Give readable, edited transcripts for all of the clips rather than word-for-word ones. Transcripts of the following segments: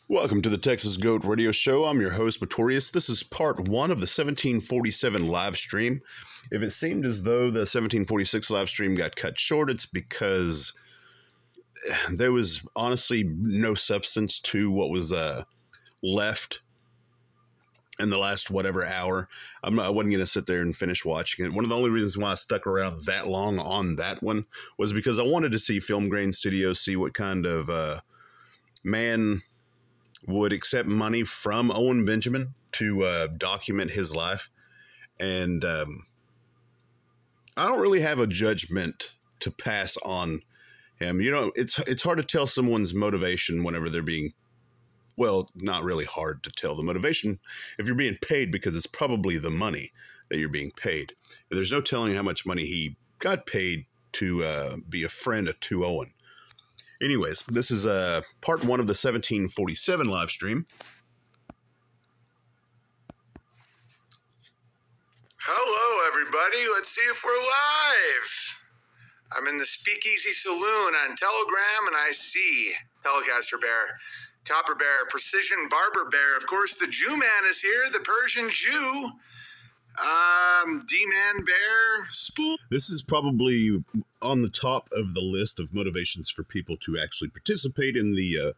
Welcome to the Texas Goat Radio Show. I'm your host, Matorius. This is part one of the 1747 live stream. If it seemed as though the 1746 live stream got cut short, it's because there was honestly no substance to what was left in the last whatever hour. I wasn't going to sit there and finish watching it. One of the only reasons why I stuck around that long on that one was because I wanted to see Film Grain Studios, see what kind of man would accept money from Owen Benjamin to document his life. And I don't really have a judgment to pass on him. You know, it's hard to tell someone's motivation whenever they're being, well, not really hard to tell the motivation if you're being paid, because it's probably the money that you're being paid. And there's no telling how much money he got paid to be a friend to Owen. Anyways, this is part one of the 1747 live stream. Hello, everybody. Let's see if we're live. I'm in the Speakeasy Saloon on Telegram, and I see Telecaster Bear, Copper Bear, Precision Barber Bear. Of course, the Jew Man is here, the Persian Jew. D-Man Bear, Spool. This is probably on the top of the list of motivations for people to actually participate in the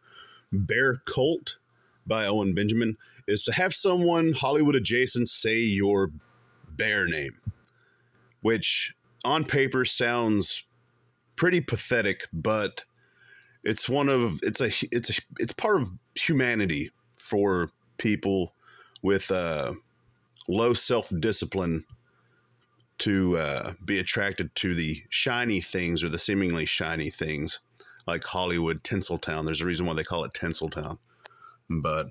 bear cult by Owen Benjamin, is to have someone Hollywood adjacent say your bear name, which on paper sounds pretty pathetic, but it's part of humanity for people with low self-discipline to be attracted to the shiny things, or the seemingly shiny things, like Hollywood, Tinseltown. There's a reason why they call it Tinseltown. But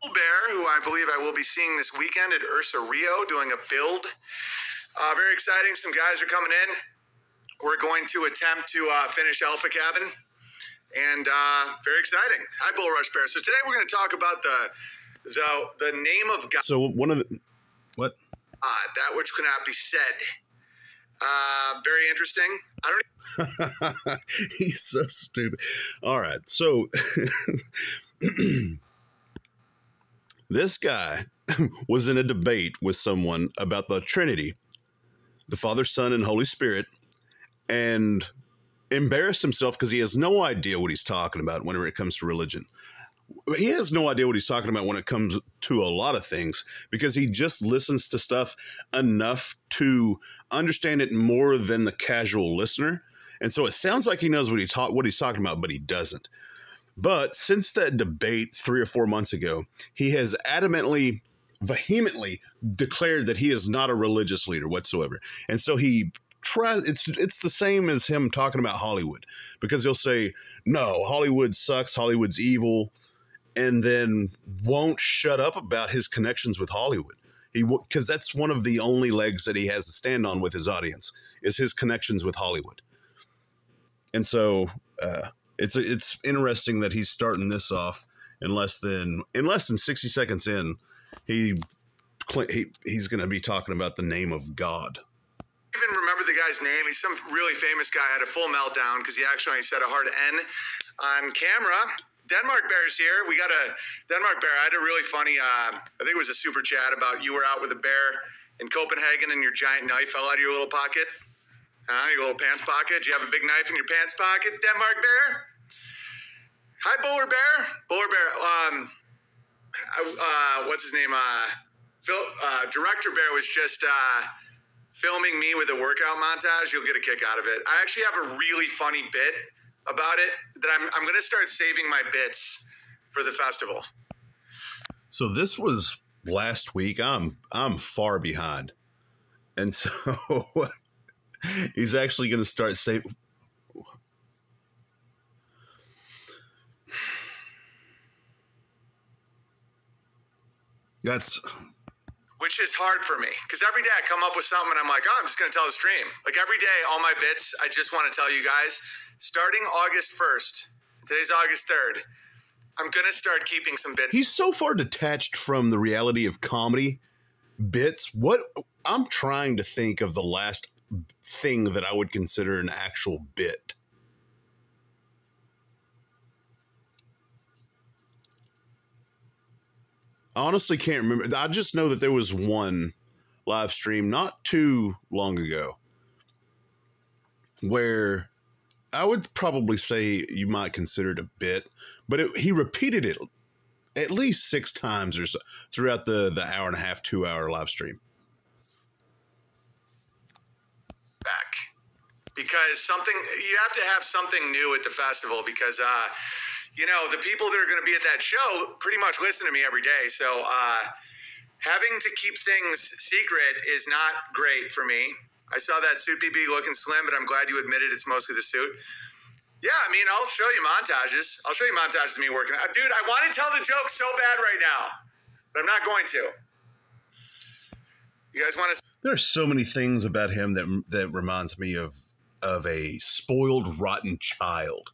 Bear, who I believe I will be seeing this weekend at Ursa Rio doing a build. Very exciting. Some guys are coming in. We're going to attempt to finish Alpha Cabin. And very exciting. Hi, Bull Rush Bear. So today we're going to talk about the name of God. so one of the... What? That which cannot be said. Very interesting. I don't. He's so stupid. All right, so this guy was in a debate with someone about the Trinity, the Father, Son, and Holy Spirit, and embarrassed himself because he has no idea what he's talking about whenever it comes to religion. He has no idea what he's talking about when it comes to a lot of things, because he just listens to stuff enough to understand it more than the casual listener. And so it sounds like he knows what he's talking about, but he doesn't. But since that debate 3 or 4 months ago, he has vehemently declared that he is not a religious leader whatsoever. And so he tries, it's the same as him talking about Hollywood, because he'll say, no, Hollywood sucks, Hollywood's evil, and then won't shut up about his connections with Hollywood. Because that's one of the only legs that he has to stand on with his audience, is his connections with Hollywood. And so it's interesting that he's starting this off in less than 60 seconds in. He's going to be talking about the name of God. I even remember the guy's name. He's some really famous guy. Had a full meltdown because he actually said a hard N on camera. Denmark Bear's here. We got a Denmark Bear. I had a really funny, I think it was a super chat about you were out with a bear in Copenhagen and your giant knife fell out of your little pocket. Your little pants pocket. Do you have a big knife in your pants pocket, Denmark Bear? Hi, Bowler Bear. Bowler Bear. What's his name? Director Bear was just filming me with a workout montage. You'll get a kick out of it. I actually have a really funny bit about it that I'm going to start saving my bits for the festival. So this was last week. I'm far behind, and so he's actually going to start saving. Which is hard for me, because every day I come up with something and I'm like, oh, I'm just going to tell the stream. Like every day, all my bits, I just want to tell you guys, starting August 1st, today's August 3rd, I'm going to start keeping some bits. He's so far detached from the reality of comedy bits. I'm trying to think of the last thing that I would consider an actual bit. I honestly can't remember. I just know that there was one live stream not too long ago where I would probably say you might consider it a bit, but he repeated it at least 6 times or so throughout the hour and a half, 2 hour live stream. Back. Because you have to have something new at the festival because, the people that are going to be at that show pretty much listen to me every day. So having to keep things secret is not great for me. I saw that suit BB looking slim, but I'm glad you admitted it's mostly the suit. Yeah, I mean, I'll show you montages. I'll show you montages of me working out. Dude, I want to tell the joke so bad right now, but I'm not going to. You guys want to? There are so many things about him that reminds me of a spoiled, rotten child.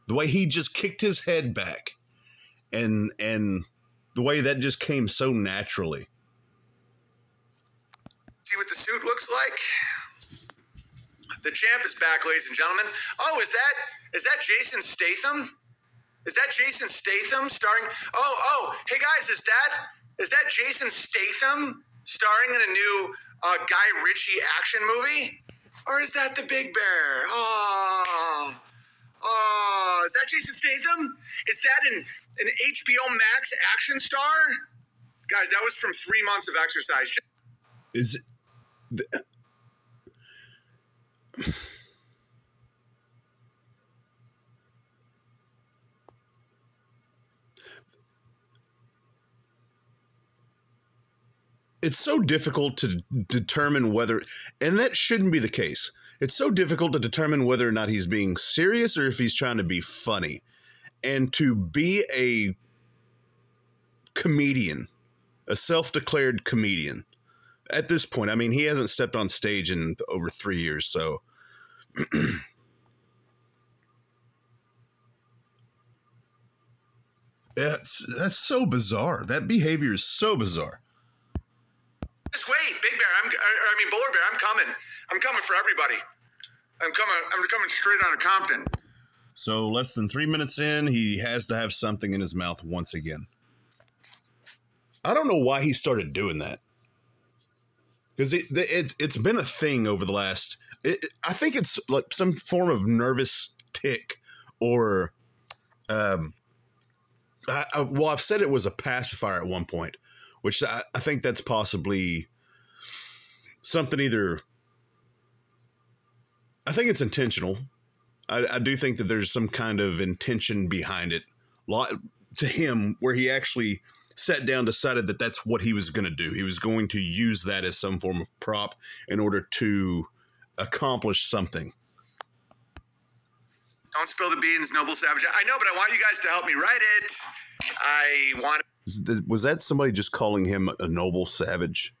The way he just kicked his head back and the way that just came so naturally. See what the suit looks like? The champ is back, ladies and gentlemen. Oh, is that Jason Statham? Is that Jason Statham starring? Oh, hey guys, is that Jason Statham starring in a new Guy Ritchie action movie? Or is that the Big Bear? Oh, is that Jason Statham? Is that an HBO Max action star? Guys, that was from 3 months of exercise. Is it's so difficult to determine whether, and that shouldn't be the case. It's so difficult to determine whether or not he's being serious or if he's trying to be funny. And to be a comedian, a self-declared comedian, at this point, I mean, he hasn't stepped on stage in over 3 years, so that's so bizarre. That behavior is so bizarre. Just wait, Big Bear. Bowler Bear. I'm coming. I'm coming for everybody. I'm coming straight out of Compton. So less than 3 minutes in, he has to have something in his mouth once again. I don't know why he started doing that. Because it's been a thing over the last... I think it's like some form of nervous tick or... I've said it was a pacifier at one point, which I think that's possibly something either... I think it's intentional. I do think that there's some kind of intention behind it to him where he actually sat down, decided that that's what he was going to do. He was going to use that as some form of prop in order to accomplish something. Don't spill the beans, Noble Savage. I know, but I want you guys to help me write it. Was that somebody just calling him a noble savage?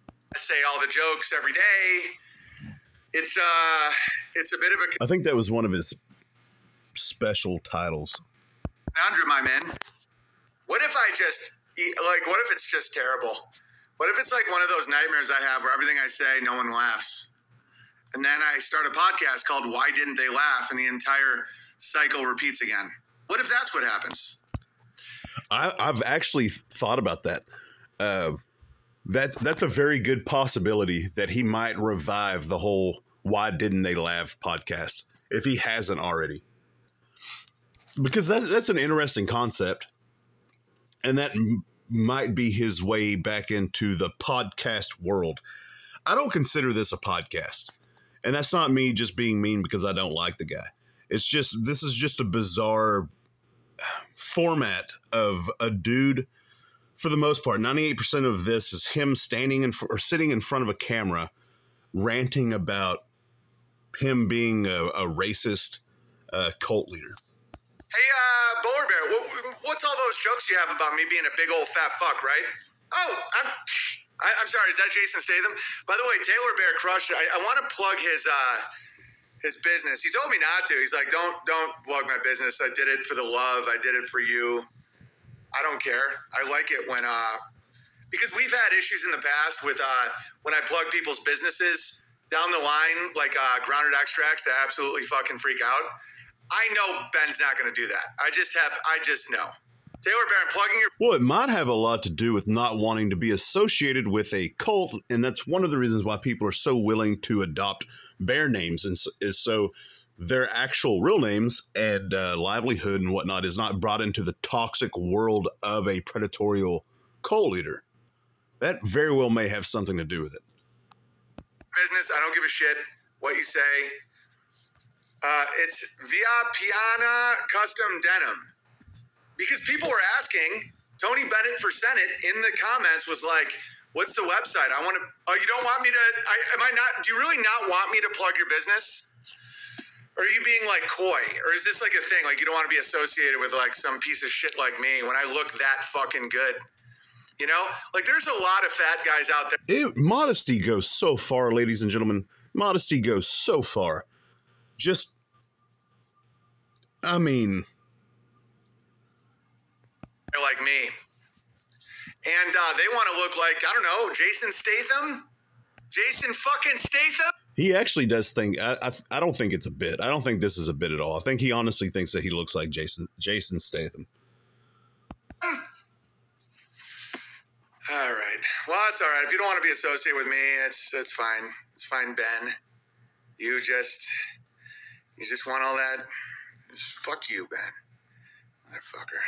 I say all the jokes every day. It's a bit of a... I think that was one of his special titles. Conundrum I'm in. What if what if it's just terrible? What if it's like one of those nightmares I have where everything I say, no one laughs? And then I start a podcast called Why Didn't They Laugh? And the entire cycle repeats again. What if that's what happens? I've actually thought about that. That's a very good possibility that he might revive the whole Why Didn't They Laugh podcast if he hasn't already. Because that's an interesting concept. And that might be his way back into the podcast world. I don't consider this a podcast. And that's not me just being mean because I don't like the guy. It's just, this is just a bizarre format of a dude. For the most part, 98% of this is him standing or sitting in front of a camera, ranting about him being a racist cult leader. Hey, Bowler Bear, what's all those jokes you have about me being a big old fat fuck, right? Oh, I'm sorry. Is that Jason Statham? By the way, Taylor Bear crushed it. I want to plug his business. He told me not to. He's like, don't plug my business. I did it for the love. I did it for you. I don't care. I like it when because we've had issues in the past with when I plug people's businesses down the line, like Grounded Extracts that absolutely fucking freak out. I know Ben's not going to do that. I just know. Taylor Barron, plugging your... Well, it might have a lot to do with not wanting to be associated with a cult, and that's one of the reasons why people are so willing to adopt bear names, and is so their actual real names and livelihood and whatnot is not brought into the toxic world of a predatory cult leader. That very well may have something to do with it. Business, I don't give a shit what you say. It's Via Piana Custom Denim. Because people were asking, Tony Bennett for Senate in the comments was like, what's the website? I want to, oh, you don't want me to, do you really not want me to plug your business? Or are you being like coy? Or is this like a thing? Like you don't want to be associated with like some piece of shit like me when I look that fucking good? You know, like there's a lot of fat guys out there. Modesty goes so far, ladies and gentlemen. Modesty goes so far. Just, I mean, like me. And they want to look like, I don't know, Jason Statham? Jason fucking Statham? He actually does think, I don't think it's a bit. I don't think this is a bit at all. I think he honestly thinks that he looks like Jason Statham. All right. Well, it's all right. If you don't want to be associated with me, it's fine. It's fine, Ben. You just want all that. Just fuck you, Ben. Motherfucker.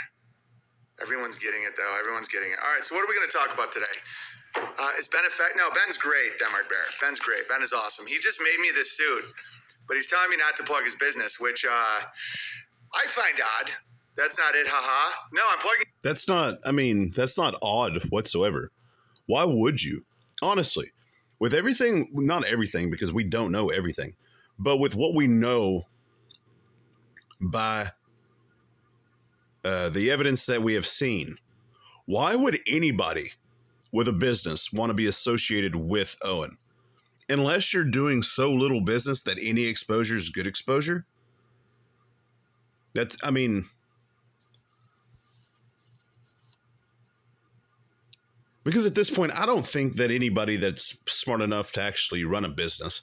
Everyone's getting it, though. Everyone's getting it. All right, so what are we going to talk about today? Is Ben No, Ben's great, Denmark Bear. Ben's great. Ben is awesome. He just made me this suit, but he's telling me not to plug his business, which I find odd. That's not it, haha. No, I'm plugging... That's not odd whatsoever. Why would you? Honestly, with everything, not everything, because we don't know everything, but with what we know by... the evidence that we have seen, why would anybody with a business want to be associated with Owen? Unless you're doing so little business that any exposure is good exposure. That's, I mean, because at this point, I don't think that anybody that's smart enough to actually run a business,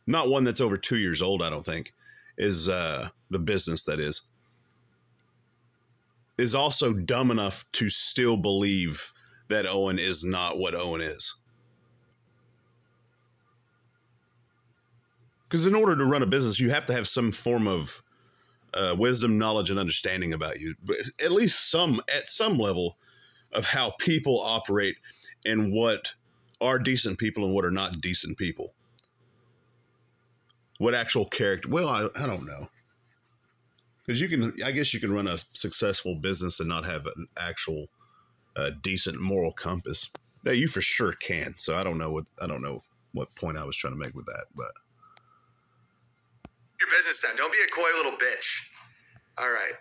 not one that's over 2 years old, I don't think, is the business that is also dumb enough to still believe that Owen is not what Owen is. Because in order to run a business, you have to have some form of wisdom, knowledge, and understanding about you. But at least at some level of how people operate and what are decent people and what are not decent people. What actual character? Well, I don't know. Because I guess you can run a successful business and not have an actual decent moral compass. Yeah, you for sure can. So I don't know what point I was trying to make with that, but your business then. Don't be a coy little bitch. All right.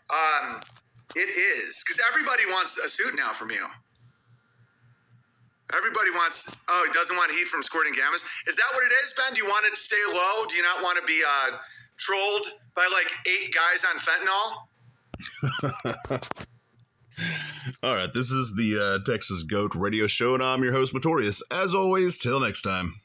It is because everybody wants a suit now from you. Everybody wants. Oh, he doesn't want heat from squirting gammas. Is that what it is, Ben? Do you want it to stay low? Do you not want to be trolled by like 8 guys on fentanyl? All right, this is the Texas Goat Radio Show, and I'm your host, Matorius. As always, till next time.